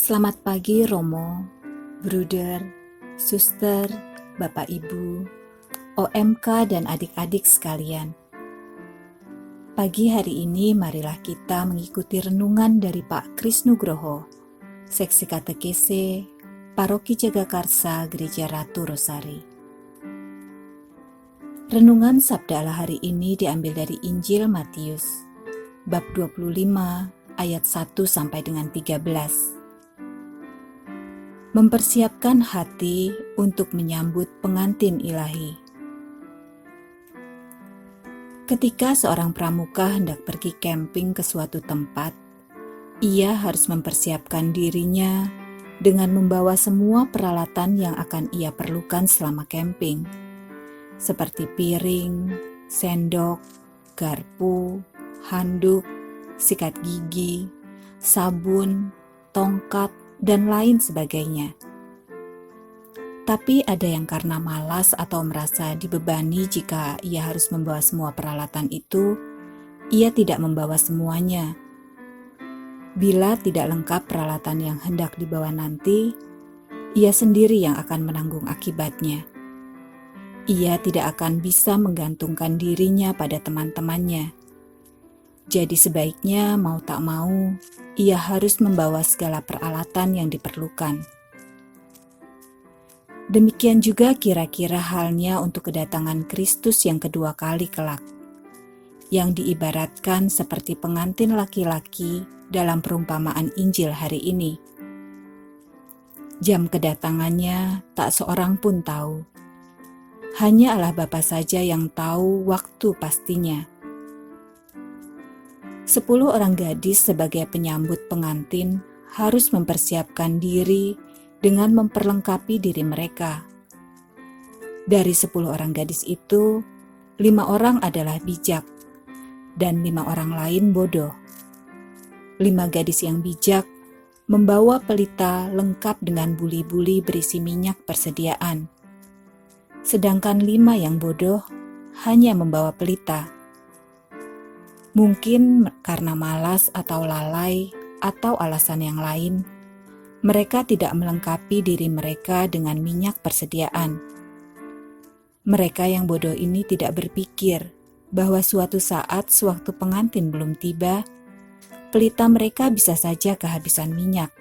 Selamat pagi Romo, Bruder, Suster, Bapak Ibu, OMK dan adik-adik sekalian. Pagi hari ini marilah kita mengikuti renungan dari Pak Kris Nugroho, Seksi Katekese, Paroki Jagakarsa Gereja Ratu Rosari. Renungan Sabda Allah hari ini diambil dari Injil Matius, bab 25 ayat 1 sampai dengan 13. Mempersiapkan hati untuk menyambut pengantin ilahi. Ketika seorang pramuka hendak pergi camping ke suatu tempat, ia harus mempersiapkan dirinya dengan membawa semua peralatan yang akan ia perlukan selama camping, seperti piring, sendok, garpu, handuk, sikat gigi, sabun, tongkat, dan lain sebagainya. Tapi ada yang karena malas atau merasa dibebani jika ia harus membawa semua peralatan itu, ia tidak membawa semuanya. Bila tidak lengkap peralatan yang hendak dibawa nanti, ia sendiri yang akan menanggung akibatnya. Ia tidak akan bisa menggantungkan dirinya pada teman-temannya. Jadi sebaiknya mau tak mau, ia harus membawa segala peralatan yang diperlukan. Demikian juga kira-kira halnya untuk kedatangan Kristus yang kedua kali kelak, yang diibaratkan seperti pengantin laki-laki dalam perumpamaan Injil hari ini. Jam kedatangannya tak seorang pun tahu. Hanya Allah Bapa saja yang tahu waktu pastinya. 10 orang gadis sebagai penyambut pengantin harus mempersiapkan diri dengan memperlengkapi diri mereka. Dari 10 orang gadis itu, 5 orang adalah bijak dan 5 orang lain bodoh. 5 gadis yang bijak membawa pelita lengkap dengan buli-buli berisi minyak persediaan. Sedangkan 5 yang bodoh hanya membawa pelita. Mungkin karena malas atau lalai atau alasan yang lain, mereka tidak melengkapi diri mereka dengan minyak persediaan. Mereka yang bodoh ini tidak berpikir bahwa suatu saat sewaktu pengantin belum tiba, pelita mereka bisa saja kehabisan minyak.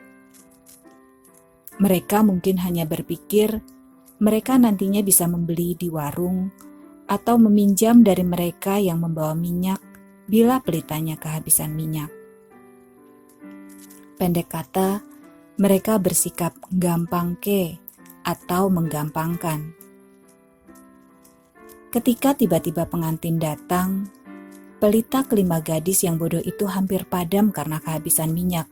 Mereka mungkin hanya berpikir mereka nantinya bisa membeli di warung atau meminjam dari mereka yang membawa minyak bila pelitanya kehabisan minyak. Pendek kata, mereka bersikap gampangke atau menggampangkan. Ketika tiba-tiba pengantin datang, pelita kelima gadis yang bodoh itu hampir padam karena kehabisan minyak.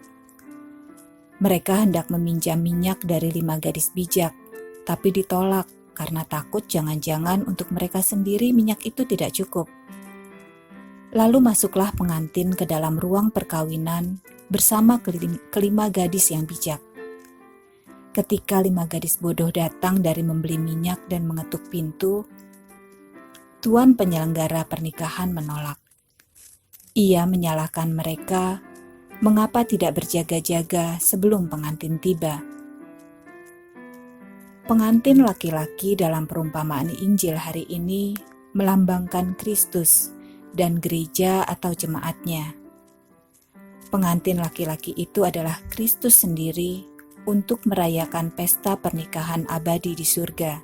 Mereka hendak meminjam minyak dari 5 gadis bijak, tapi ditolak karena takut jangan-jangan untuk mereka sendiri minyak itu tidak cukup. Lalu masuklah pengantin ke dalam ruang perkawinan bersama kelima gadis yang bijak. Ketika 5 gadis bodoh datang dari membeli minyak dan mengetuk pintu, tuan penyelenggara pernikahan menolak. Ia menyalahkan mereka mengapa tidak berjaga-jaga sebelum pengantin tiba. Pengantin laki-laki dalam perumpamaan Injil hari ini melambangkan Kristus dan gereja atau jemaatnya. Pengantin laki-laki itu adalah Kristus sendiri untuk merayakan pesta pernikahan abadi di surga.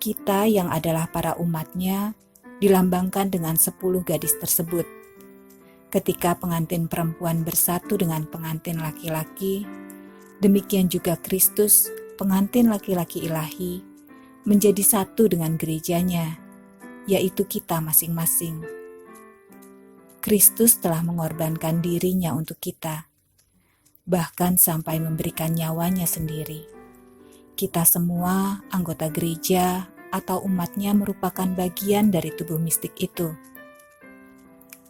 Kita yang adalah para umatnya dilambangkan dengan 10 gadis tersebut. Ketika pengantin perempuan bersatu dengan pengantin laki-laki, demikian juga Kristus, pengantin laki-laki ilahi, menjadi satu dengan gerejanya, yaitu kita masing-masing. Kristus telah mengorbankan dirinya untuk kita, bahkan sampai memberikan nyawanya sendiri. Kita semua, anggota gereja atau umatnya merupakan bagian dari tubuh mistik itu.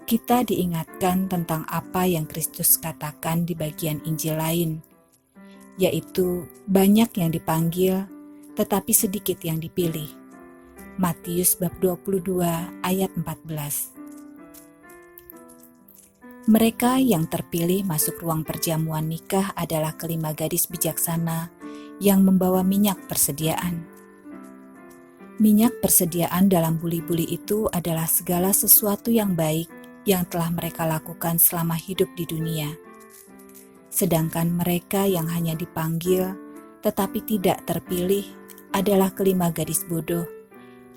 Kita diingatkan tentang apa yang Kristus katakan di bagian Injil lain, yaitu banyak yang dipanggil, tetapi sedikit yang dipilih. Matius bab 22 ayat 14. Mereka yang terpilih masuk ruang perjamuan nikah adalah kelima gadis bijaksana yang membawa minyak persediaan. Minyak persediaan dalam buli-buli itu adalah segala sesuatu yang baik yang telah mereka lakukan selama hidup di dunia. Sedangkan mereka yang hanya dipanggil tetapi tidak terpilih adalah kelima gadis bodoh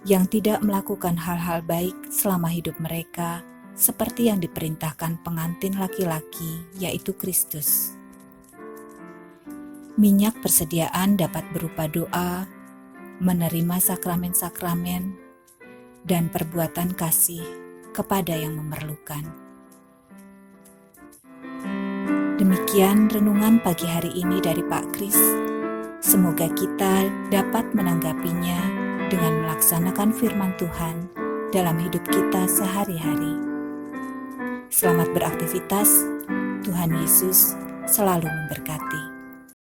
yang tidak melakukan hal-hal baik selama hidup mereka, seperti yang diperintahkan pengantin laki-laki, yaitu Kristus. Minyak persediaan dapat berupa doa, menerima sakramen-sakramen, dan perbuatan kasih kepada yang memerlukan. Demikian renungan pagi hari ini dari Pak Kris. Semoga kita dapat menanggapinya dengan melaksanakan firman Tuhan dalam hidup kita sehari-hari. Selamat beraktivitas, Tuhan Yesus selalu memberkati.